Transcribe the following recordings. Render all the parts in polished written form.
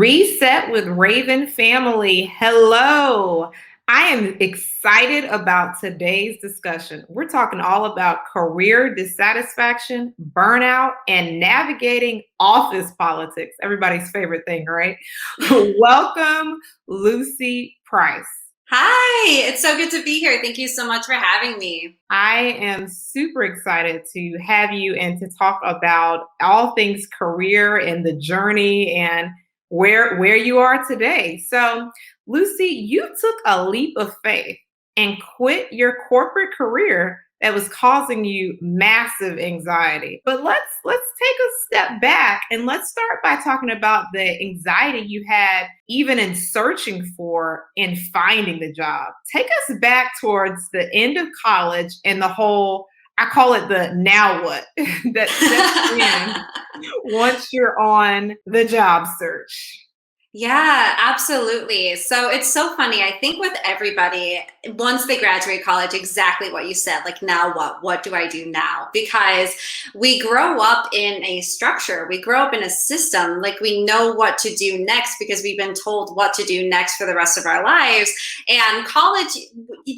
Reset with Raven family. Hello. I am excited about today's discussion. We're talking all about career dissatisfaction, burnout, and navigating office politics. Everybody's favorite thing, right? Welcome, Lucy Price. Hi, it's so good to be here. Thank you so much for having me. I am super excited to have you and to talk about all things career and the journey and where you are today. So, Lucy, you took a leap of faith and quit your corporate career that was causing you massive anxiety. But let's take a step back and let's start by talking about the anxiety you had even in searching for and finding the job. Take us back towards the end of college and the whole, I call it the now what that sets in once you're on the job search. Yeah, absolutely. So it's so funny. I think with everybody, once they graduate college, exactly what you said, like, now what? What do I do now? Because we grow up in a structure, we grow up in a system, like we know what to do next because we've been told what to do next for the rest of our lives. And college,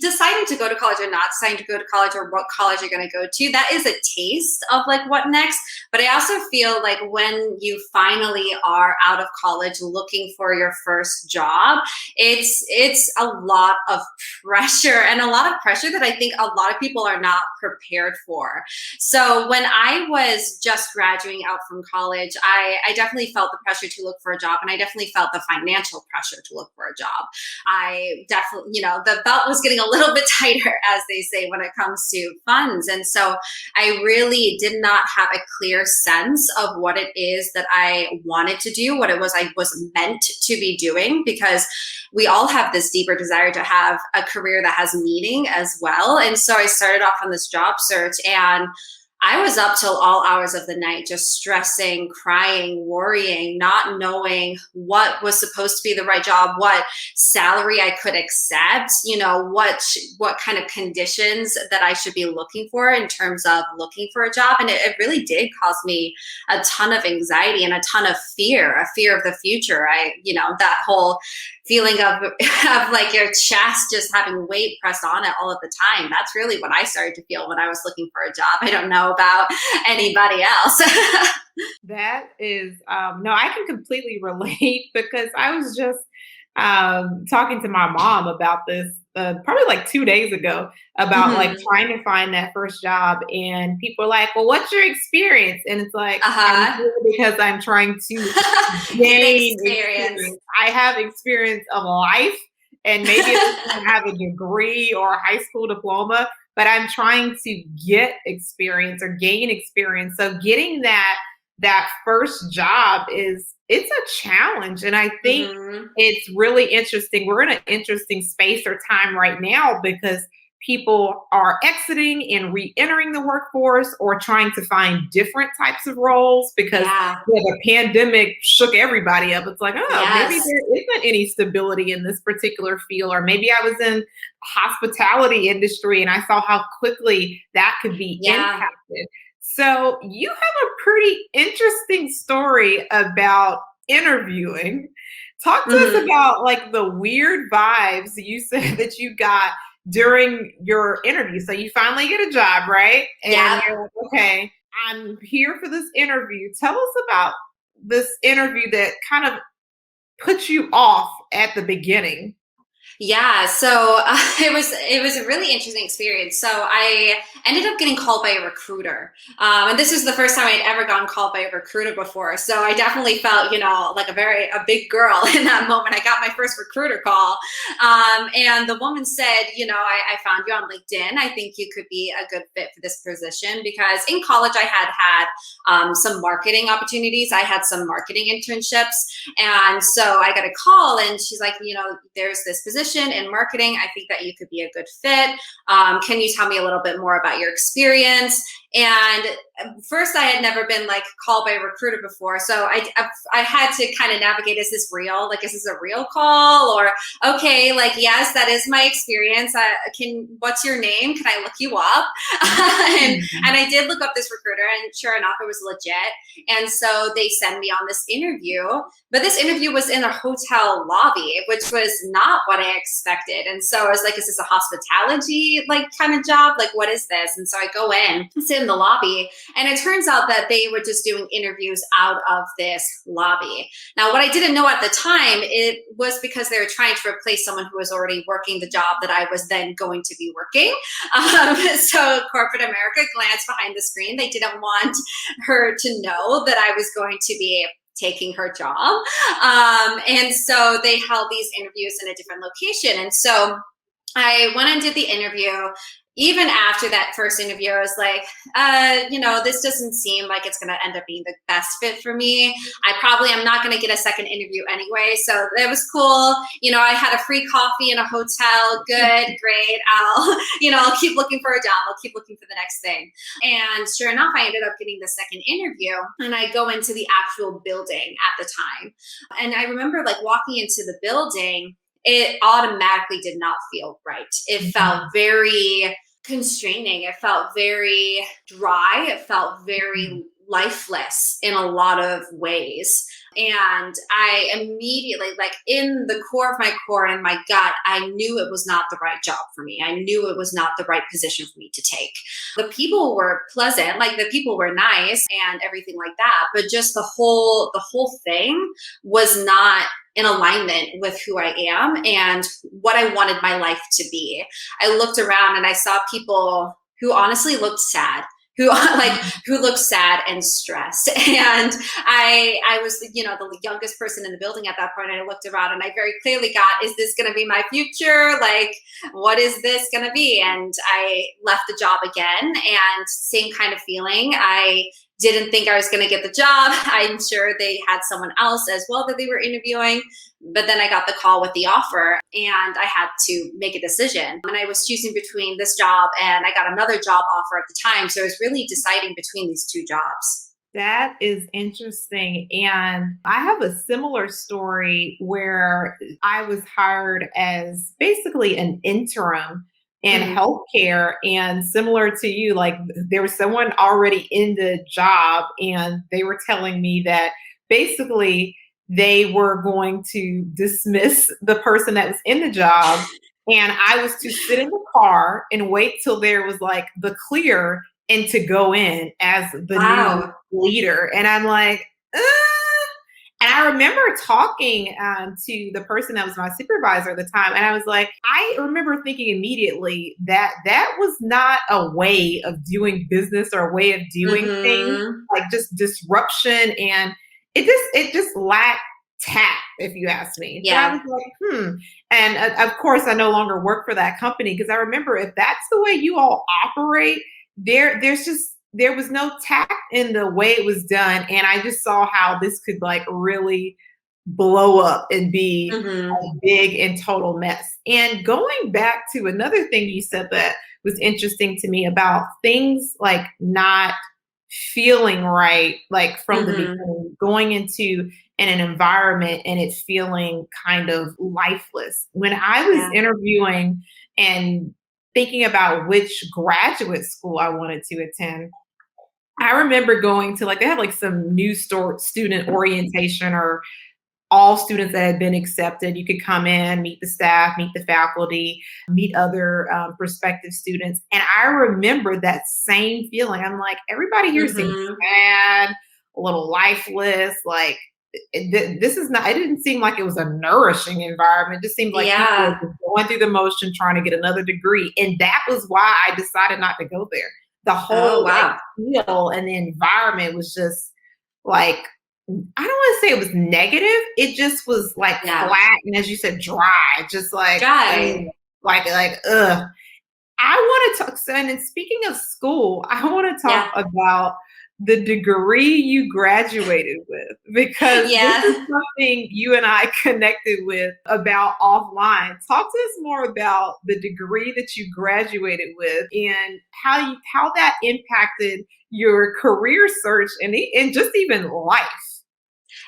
deciding to go to college or not deciding to go to college or what college you're going to go to, that is a taste of like what next. But I also feel like when you finally are out of college looking for your first job, it's a lot of pressure, and a lot of pressure that I think a lot of people are not prepared for. So when I was just graduating out from college, I definitely felt the pressure to look for a job, and I definitely felt the financial pressure to look for a job. I definitely, the belt was getting a little bit tighter, as they say, when it comes to funds. And so I really did not have a clear sense of what it is that I wanted to do, what it was I was meant to be doing, because we all have this deeper desire to have a career that has meaning as well. And so I started off on this job search, and I was up till all hours of the night, just stressing, crying, worrying, not knowing what was supposed to be the right job, what salary I could accept, what kind of conditions that I should be looking for in terms of looking for a job. And it really did cause me a ton of anxiety and a ton of fear, a fear of the future. That whole feeling of like your chest just having weight pressed on it all of the time. That's really what I started to feel when I was looking for a job. I don't know about anybody else. That is, no, I can completely relate because I was just talking to my mom about this probably like 2 days ago about like Hmm. trying to find that first job. And people are like, well, what's your experience? And it's like, I'm Uh-huh. here because I'm trying to Get gain experience. experience. I have experience of life. And maybe it doesn't have a degree or a high school diploma, but I'm trying to get experience or gain experience. So getting that first job it's a challenge. And I think Hmm. it's really interesting. We're in an interesting space or time right now because people are exiting and re-entering the workforce or trying to find different types of roles because Yeah. the pandemic shook everybody up. It's like, oh, maybe Yes. there isn't any stability in this particular field, or maybe I was in hospitality industry and I saw how quickly that could be Yeah. impacted. So you have a pretty interesting story about interviewing. Talk to us Hmm. about like the weird vibes you said that you got during your interview. So you finally get a job, right? And Yeah. you're like, okay, I'm here for this interview. Tell us about this interview that kind of puts you off at the beginning. Yeah, so it was a really interesting experience. So I ended up getting called by a recruiter, and this was the first time I'd ever gotten called by a recruiter before. So I definitely felt, like a big girl in that moment. I got my first recruiter call, and the woman said, I found you on LinkedIn. I think you could be a good fit for this position because in college I had some marketing opportunities. I had some marketing internships, and so I got a call, and she's like, there's this position in marketing. I think that you could be a good fit. Can you tell me a little bit more about your experience? And first, I had never been like called by a recruiter before, so I had to kind of navigate: is this real? Like, is this a real call? Or okay, like yes, that is my experience. What's your name? Can I look you up? And I did look up this recruiter, and sure enough, it was legit. And so they sent me on this interview, but this interview was in a hotel lobby, which was not what I expected. And so I was like, is this a hospitality like kind of job? Like, what is this? And so I go in, sit in the lobby, and it turns out that they were just doing interviews out of this lobby. Now, what I didn't know at the time, it was because they were trying to replace someone who was already working the job that I was then going to be working. So corporate America glanced behind the screen. They didn't want her to know that I was going to be taking her job. And so they held these interviews in a different location. And so I went and did the interview. Even after that first interview, I was like, this doesn't seem like it's going to end up being the best fit for me. I'm not going to get a second interview anyway. So that was cool. I had a free coffee in a hotel. Good, great. I'll keep looking for a job. I'll keep looking for the next thing. And sure enough, I ended up getting the second interview, and I go into the actual building at the time. And I remember like walking into the building, it automatically did not feel right. It felt very constraining. It felt very dry. It felt very lifeless in a lot of ways. And I immediately, like in the core of my core and my gut, I knew it was not the right job for me. I knew it was not the right position for me to take. The people were pleasant, like the people were nice and everything like that, but just the whole thing was not in alignment with who I am and what I wanted my life to be. I looked around and I saw people who honestly looked sad, who looked sad and stressed. And I was, the youngest person in the building at that point. And I looked around and I very clearly got, is this going to be my future? Like, what is this going to be? And I left the job again, and same kind of feeling. I didn't think I was going to get the job. I'm sure they had someone else as well that they were interviewing. But then I got the call with the offer, and I had to make a decision. And I was choosing between this job, and I got another job offer at the time. So I was really deciding between these two jobs. That is interesting. And I have a similar story where I was hired as basically an interim in healthcare, and similar to you, like there was someone already in the job, and they were telling me that basically they were going to dismiss the person that was in the job, and I was to sit in the car and wait till there was like the clear and to go in as the new leader. And I'm like, And I remember talking to the person that was my supervisor at the time, and I was like, I remember thinking immediately that that was not a way of doing business or a way of doing things, like just disruption, and it just lacked tact, if you ask me. Yeah. So I was like, And of course, I no longer work for that company, because I remember if that's the way you all operate, there was no tact in the way it was done. And I just saw how this could like really blow up and be a big and total mess. And going back to another thing you said that was interesting to me about things like not feeling right, like from the beginning, going into an environment and it feeling kind of lifeless. When I was interviewing and thinking about which graduate school I wanted to attend, I remember going to they had like some new student orientation, or all students that had been accepted. You could come in, meet the staff, meet the faculty, meet other prospective students. And I remember that same feeling. I'm like, everybody here seems sad, a little lifeless. Like this is not, it didn't seem like it was a nourishing environment. It just seemed like people were just going through the motion, trying to get another degree. And that was why I decided not to go there. The whole feel and the environment was just like, I don't want to say it was negative. It just was like flat and, as you said, dry. Just like ugh. I want to talk. And then speaking of school, I want to talk about the degree you graduated with, because this is Yeah. something you and I connected with about offline. Talk to us more about the degree that you graduated with and how that impacted your career search and just even life.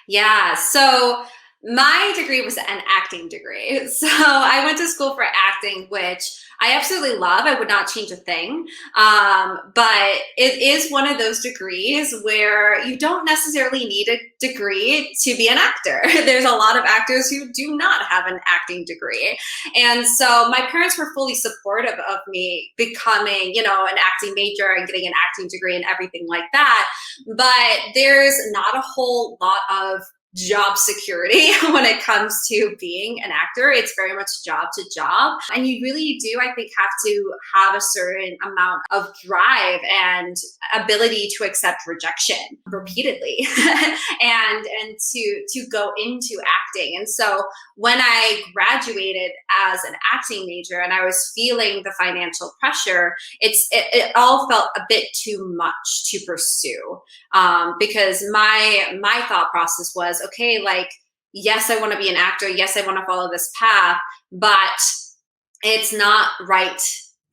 Yeah. So my degree was an acting degree. So I went to school for acting, which I absolutely love. I would not change a thing. But it is one of those degrees where you don't necessarily need a degree to be an actor. There's a lot of actors who do not have an acting degree. And so my parents were fully supportive of me becoming, an acting major and getting an acting degree and everything like that. But there's not a whole lot of job security when it comes to being an actor. It's very much job to job. And you really do, I think, have to have a certain amount of drive and ability to accept rejection repeatedly and to go into acting. And so when I graduated as an acting major and I was feeling the financial pressure, it all felt a bit too much to pursue, because my thought process was, okay, like, yes, I want to be an actor, yes, I want to follow this path, but it's not right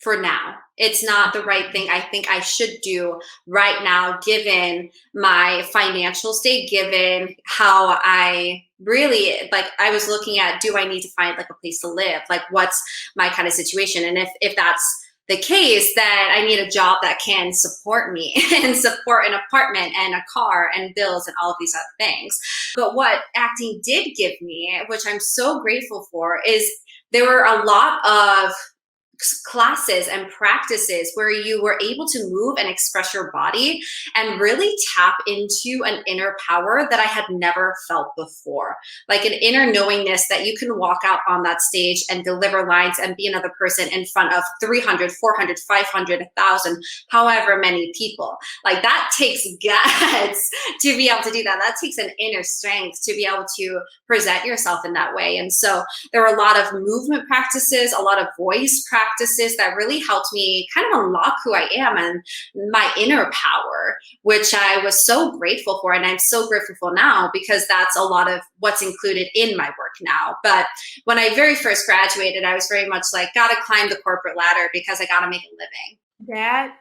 for now. It's not the right thing I think I should do right now, given my financial state, given how I really, like, I was looking at, do I need to find like a place to live? Like, what's my kind of situation? And if that's the case, that I need a job that can support me and support an apartment and a car and bills and all of these other things. But what acting did give me, which I'm so grateful for, is there were a lot of classes and practices where you were able to move and express your body and really tap into an inner power that I had never felt before. Like an inner knowingness that you can walk out on that stage and deliver lines and be another person in front of 300, 400, 500, 1,000, however many people. Like, that takes guts to be able to do that. That takes an inner strength to be able to present yourself in that way. And so there were a lot of movement practices, a lot of voice practices that really helped me kind of unlock who I am and my inner power, which I was so grateful for. And I'm so grateful for now, because that's a lot of what's included in my work now. But when I very first graduated, I was very much like, gotta climb the corporate ladder because I gotta make a living. That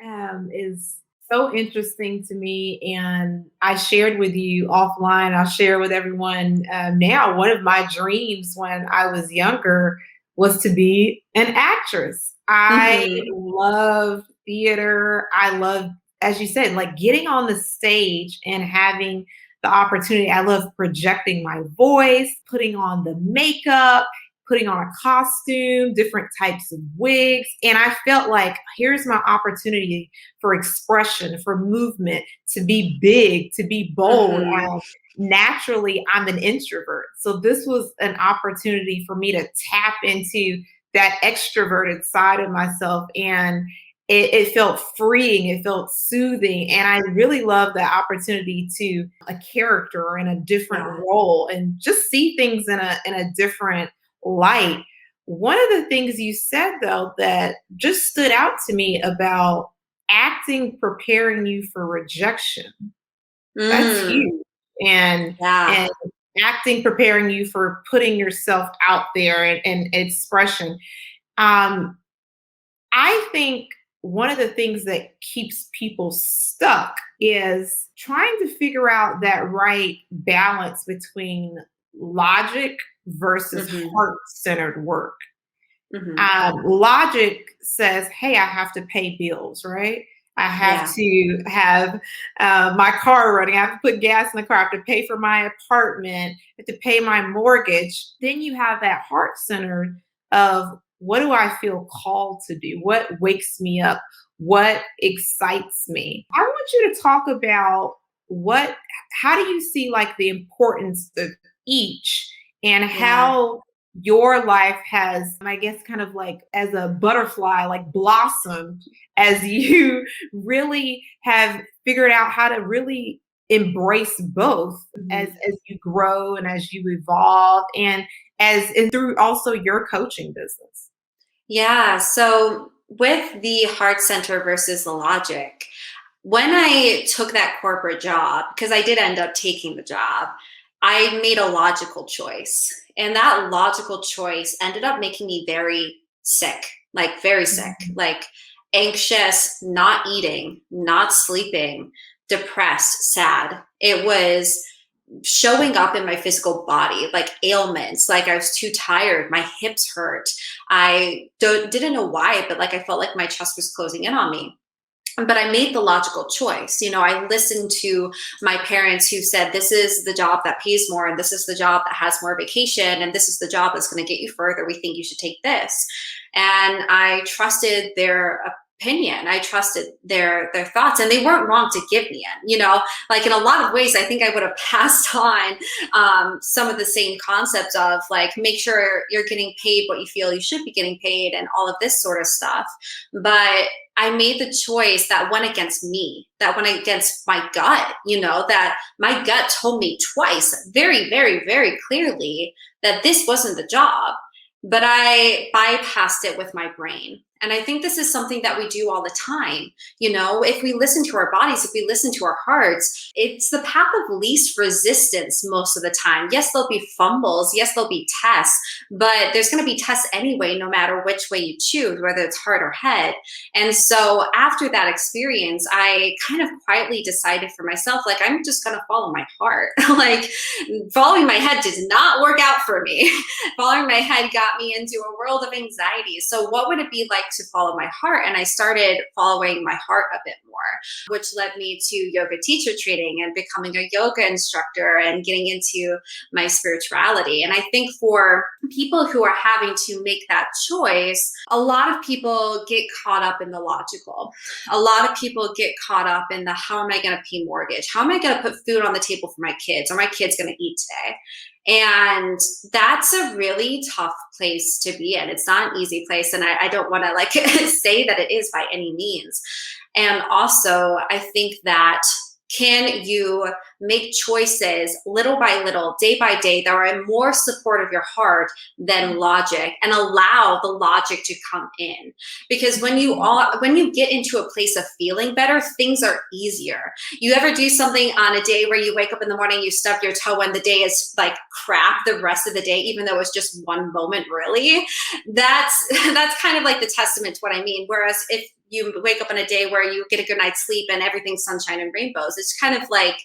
is so interesting to me. And I shared with you offline, I'll share with everyone now. One of my dreams when I was younger was to be an actress. I Mm-hmm. love theater. I love, as you said, like getting on the stage and having the opportunity. I love projecting my voice, putting on the makeup, putting on a costume, different types of wigs. And I felt like here's my opportunity for expression, for movement, to be big, to be bold. Mm-hmm. Naturally, I'm an introvert. So this was an opportunity for me to tap into that extroverted side of myself. And it felt freeing, it felt soothing. And I really love the opportunity to a character in a different Yeah. role and just see things in a different light. One of the things you said though that just stood out to me about acting preparing you for rejection. That's Mm, huge. And yeah. acting preparing you for putting yourself out there and expression. Um, I think one of the things that keeps people stuck is trying to figure out that right balance between logic versus Mm-hmm. heart centered work. Mm-hmm. Logic says, hey, I have to pay bills, right? I have Yeah. to have my car running. I have to put gas in the car. I have to pay for my apartment. I have to pay my mortgage. Then you have that heart centered of what do I feel called to do? What wakes me up? What excites me? I want you to talk about how do you see like the importance of each and Yeah. how your life has, I guess, kind of like as a butterfly, like blossomed as you really have figured out how to really embrace both Mhm. as you grow and as you evolve and through also your coaching business. Yeah. So with the heart center versus the logic, when I took that corporate job, because I did end up taking the job, I made a logical choice. And that logical choice ended up making me very sick, like very sick, Mhm. like anxious, not eating, not sleeping, depressed, sad. It was showing up in my physical body, like ailments, like I was too tired, my hips hurt. Didn't know why, but like I felt like my chest was closing in on me. But I made the logical choice. I listened to my parents who said, this is the job that pays more, and this is the job that has more vacation, and this is the job that's going to get you further. We think you should take this. And I trusted their opinion. I trusted their thoughts, and they weren't wrong to give me it. Like in a lot of ways, I think I would have passed on some of the same concepts of like, make sure you're getting paid what you feel you should be getting paid and all of this sort of stuff. But I made the choice that went against me, that went against my gut, that my gut told me twice, very, very, very clearly that this wasn't the job. But I bypassed it with my brain. And I think this is something that we do all the time. If we listen to our bodies, if we listen to our hearts, it's the path of least resistance most of the time. Yes, there'll be fumbles. Yes, there'll be tests, but there's going to be tests anyway, no matter which way you choose, whether it's heart or head. And so after that experience, I kind of quietly decided for myself, like, I'm just going to follow my heart. Like, following my head did not work out for me. Following my head got me into a world of anxiety. So what would it be like to follow my heart? And I started following my heart a bit more, which led me to yoga teacher training and becoming a yoga instructor and getting into my spirituality. And I think for people who are having to make that choice, a lot of people get caught up in the logical. A lot of people get caught up in the, how am I going to pay mortgage? How am I going to put food on the table for my kids? Are my kids going to eat today? And that's a really tough place to be in. It's not an easy place. And I don't want to like say that it is by any means. And also, I think that, can you make choices little by little, day by day, that are in more support of your heart than logic, and allow the logic to come in? Because when you get into a place of feeling better, things are easier. You ever do something on a day where you wake up in the morning, you stub your toe, and the day is like crap the rest of the day, even though it's just one moment, really? That's kind of like the testament to what I mean. Whereas if you wake up on a day where you get a good night's sleep and everything's sunshine and rainbows, it's kind of like,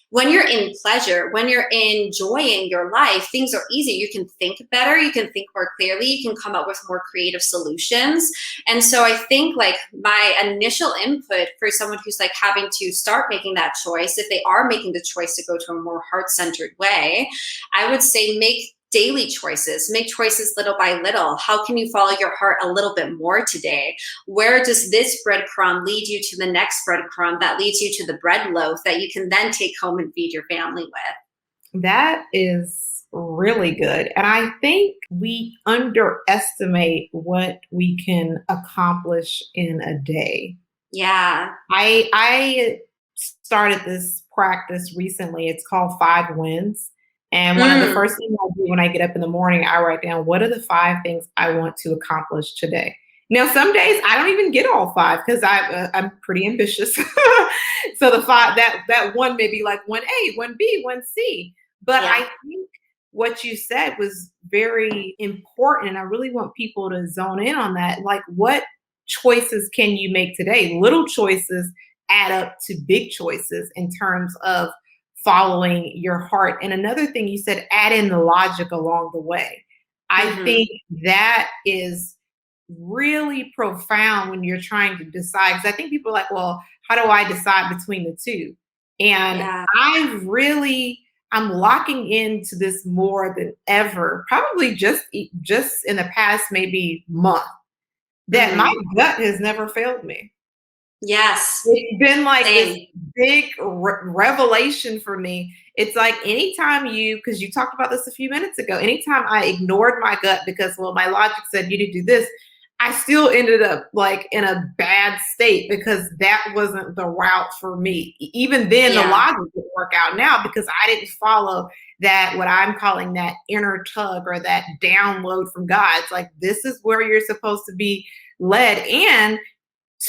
when you're in pleasure, when you're enjoying your life, things are easy. You can think better, you can think more clearly, you can come up with more creative solutions. And so I think like my initial input for someone who's like having to start making that choice, if they are making the choice to go to a more heart-centered way, I would say make daily choices, make choices little by little. How can you follow your heart a little bit more today? Where does this breadcrumb lead you to the next breadcrumb that leads you to the bread loaf that you can then take home and feed your family with? That is really good. And I think we underestimate what we can accomplish in a day. Yeah. I started this practice recently. It's called 5 Wins. And one of the Mm, first things I do when I get up in the morning, I write down, what are the 5 things I want to accomplish today? Now, some days I don't even get all five because I'm pretty ambitious. So the five, that one may be like 1A, 1B, 1C. But I yeah. think what you said was very important. And I really want people to zone in on that. Like, what choices can you make today? Little choices add up to big choices in terms of following your heart. And another thing you said, add in the logic along the way. I Hmm. think that is really profound when you're trying to decide. Because I think people are like, well, how do I decide between the two? And Yeah. I'm locking into this more than ever, probably just in the past maybe month, that my Hmm. gut has never failed me. Yes. It's been like this Same. big revelation for me. It's like anytime because you talked about this a few minutes ago, anytime I ignored my gut because, well, my logic said you need to do this, I still ended up like in a bad state because that wasn't the route for me. Even then, the Yeah. logic didn't work out now because I didn't follow that, what I'm calling that inner tug or that download from God. It's like, this is where you're supposed to be led. And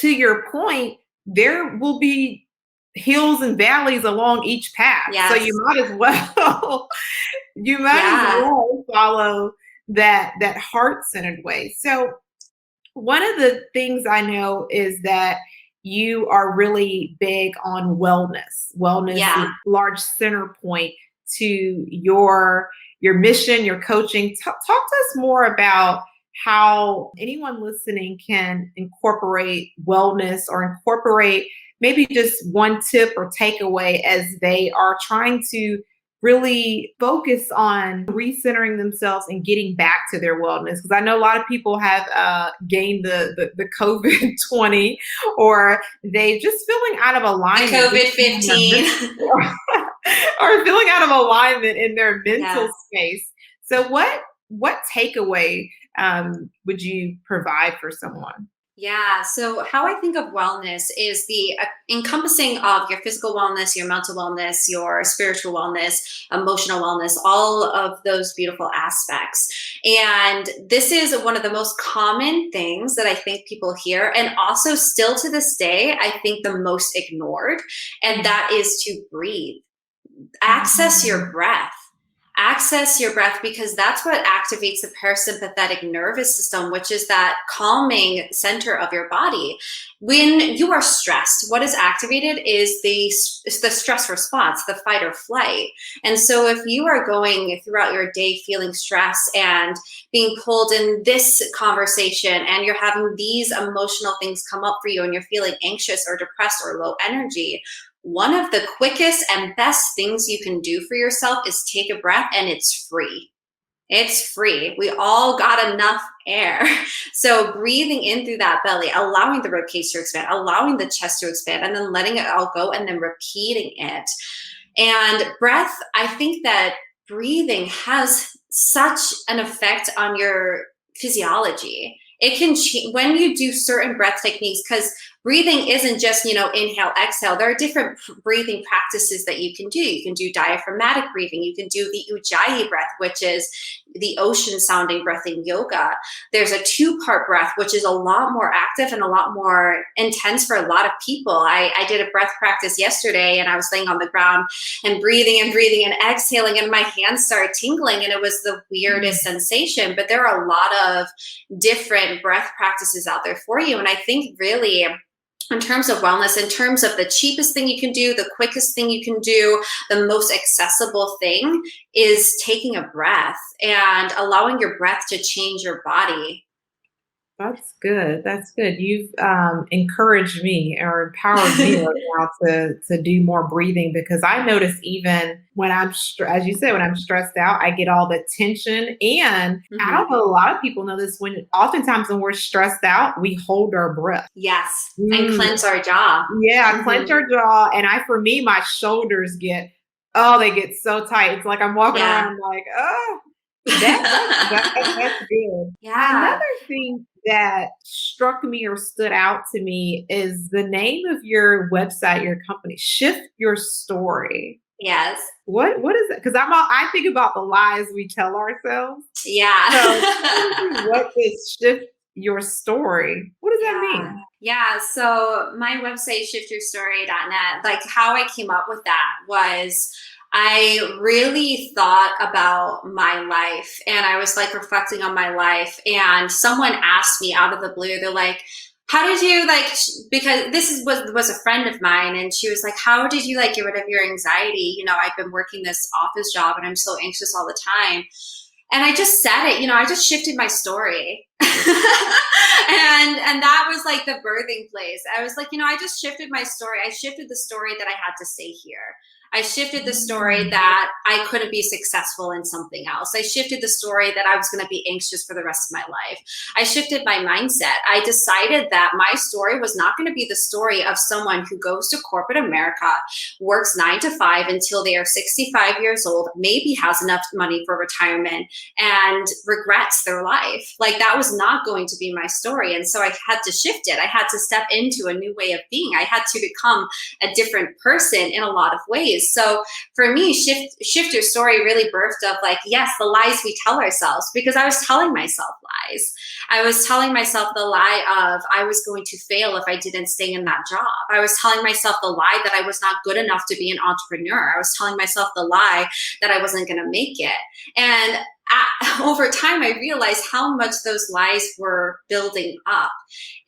to your point, there will be hills and valleys along each path. So Yes. you might as well you might as Yeah. well follow that heart-centered way. So one of the things I know is that you are really big on wellness. Wellness is Yeah. a large center point to your mission, your coaching. Talk to us more about how anyone listening can incorporate wellness or incorporate maybe just one tip or takeaway as they are trying to really focus on recentering themselves and getting back to their wellness, because I know a lot of people have gained the COVID 20, or they just feeling out of The alignment in their COVID-15. or feeling out of alignment in their mental Yeah. space. So what takeaway would you provide for someone? Yeah. So, how I think of wellness is the encompassing of your physical wellness, your mental wellness, your spiritual wellness, emotional wellness, all of those beautiful aspects. And this is one of the most common things that I think people hear. And also, still to this day, I think the most ignored. And that is to breathe. Access your Mhm. breath. Access your breath, because that's what activates the parasympathetic nervous system, which is that calming center of your body. When you are stressed, what is activated is the stress response, the fight or flight. And so if you are going throughout your day feeling stress and being pulled in this conversation, and you're having these emotional things come up for you, and you're feeling anxious or depressed or low energy, one of the quickest and best things you can do for yourself is take a breath, and it's free. It's free. We all got enough air. So breathing in through that belly, allowing the ribcage to expand, allowing the chest to expand, and then letting it all go, and then repeating it. And breath, I think that breathing has such an effect on your physiology. It can change when you do certain breath techniques, because breathing isn't just, inhale, exhale. There are different breathing practices that you can do. You can do diaphragmatic breathing. You can do the ujjayi breath, which is the ocean sounding breath in yoga. There's a 2-part breath, which is a lot more active and a lot more intense for a lot of people. I did a breath practice yesterday, and I was laying on the ground and breathing and exhaling, and my hands started tingling, and it was the weirdest sensation. But there are a lot of different breath practices out there for you. And I think really, in terms of wellness, in terms of the cheapest thing you can do, the quickest thing you can do, the most accessible thing is taking a breath and allowing your breath to change your body. That's good. That's good. You've encouraged me or empowered me right now to do more breathing, because I notice even when as you said, when I'm stressed out, I get all the tension. And I Mhm. don't know, a lot of people know this. When oftentimes when we're stressed out, we hold our breath. Yes, and Mm, cleanse our jaw. yeah, clench Mhm. our jaw. And for me, my shoulders they get so tight. It's like I'm walking Yeah. around like, oh, that's good. Another Yeah. thing that struck me or stood out to me is the name of your website, your company, Shift Your Story. Yes. What is it? Because I think about the lies we tell ourselves. So tell Yeah. me, what is Shift Your Story? What does that Yeah. mean? Yeah. So my website, shiftyourstory.net, like how I came up with that was I really thought about my life, and I was like reflecting on my life, and someone asked me out of the blue, they're like, how did you because was a friend of mine, and she was like, how did you get rid of your anxiety? I've been working this office job, and I'm so anxious all the time. And I just said it, I just shifted my story. And that was like the birthing place. I was like, I just shifted my story. I shifted the story that I had to stay here. I shifted the story Mm, that I couldn't be successful in something else. I shifted the story that I was going to be anxious for the rest of my life. I shifted my mindset. I decided that my story was not going to be the story of someone who goes to corporate America, works 9 to 5 until they are 65 years old, maybe has enough money for retirement, and regrets their life. Like, that was not going to be my story. And so I had to shift it. I had to step into a new way of being. I had to become a different person in a lot of ways. stories. So for me, shift your story really birthed of like, yes, the lies we tell ourselves, because I was telling myself lies. I was telling myself the lie of I was going to fail if I didn't stay in that job. I was telling myself the lie that I was not good enough to be an entrepreneur. I was telling myself the lie that I wasn't going to make it. And over time, I realized how much those lies were building up.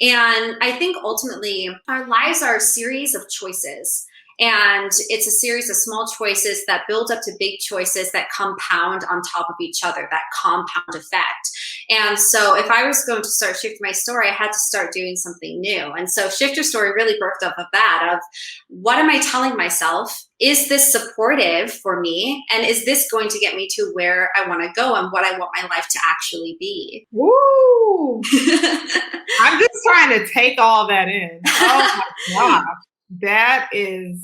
And I think ultimately, our lives are a series of choices. And it's a series of small choices that build up to big choices that compound on top of each other, that compound effect. And so if I was going to start shifting my story, I had to start doing something new. And so Shift Your Story really birthed up of that, of what am I telling myself? Is this supportive for me? And is this going to get me to where I want to go and what I want my life to actually be? Woo! I'm just trying to take all that in. Oh my gosh. That is,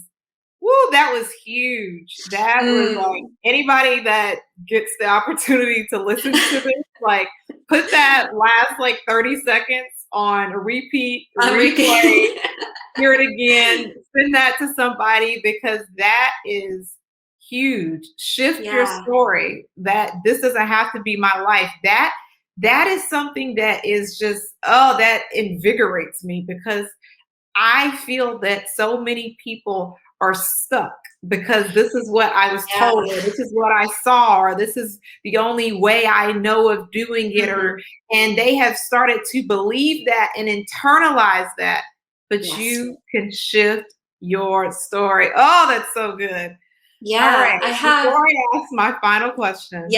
woo, that was huge. That was like anybody that gets the opportunity to listen to this, like put that last like 30 seconds on a repeat, replay, hear it again, send that to somebody, because that is huge. Shift your story. That this doesn't have to be my life. That is something that is just, oh, that invigorates me, because I feel that so many people are stuck because this is what I was told, or this is what I saw, or this is the only way I know of doing it, and they have started to believe that and internalize that. But you can shift your story. Oh, that's so good. Yeah, all right. Before I ask my final question,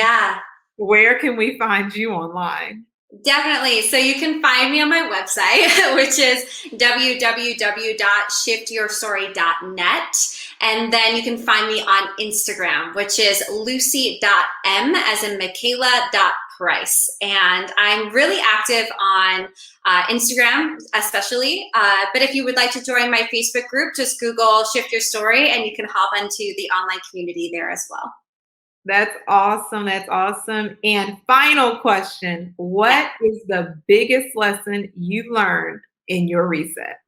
where can we find you online? Definitely. So you can find me on my website, which is www.shiftyourstory.net. And then you can find me on Instagram, which is lucy.m as in Michaela.price. And I'm really active on Instagram, especially. But if you would like to join my Facebook group, just Google Shift Your Story and you can hop into the online community there as well. That's awesome. That's awesome. And final question, what is the biggest lesson you learned in your reset?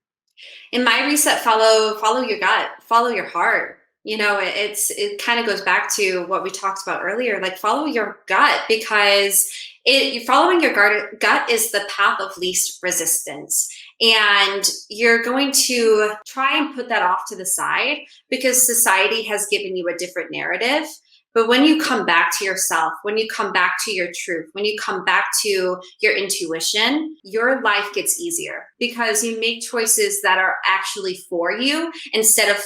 In my reset, follow your gut, follow your heart. You know, it kind of goes back to what we talked about earlier, like follow your gut, because following your gut is the path of least resistance. And you're going to try and put that off to the side because society has given you a different narrative. But when you come back to yourself, when you come back to your truth, when you come back to your intuition, your life gets easier because you make choices that are actually for you instead of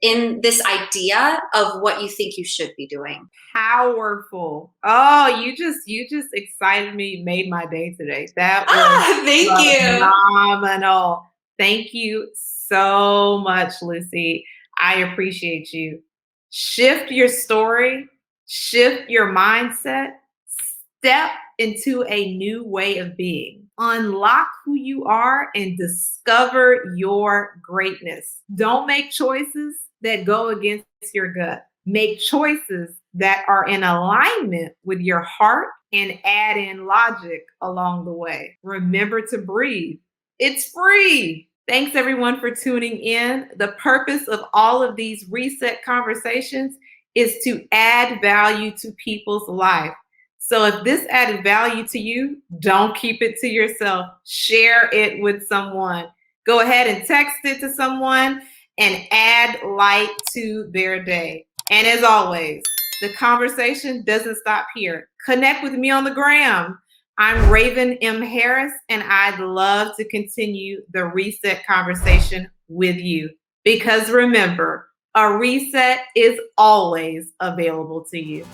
in this idea of what you think you should be doing. Powerful. Oh, you just excited me, made my day today. That was thank you. Phenomenal. Thank you so much, Lucy. I appreciate you. Shift your story, shift your mindset, step into a new way of being. Unlock who you are and discover your greatness. Don't make choices that go against your gut. Make choices that are in alignment with your heart and add in logic along the way. Remember to breathe. It's free. Thanks everyone for tuning in. The purpose of all of these reset conversations is to add value to people's life. So if this added value to you, don't keep it to yourself. Share it with someone. Go ahead and text it to someone and add light to their day. And as always, the conversation doesn't stop here. Connect with me on the gram. I'm Raven M. Harris, and I'd love to continue the reset conversation with you. Because remember, a reset is always available to you.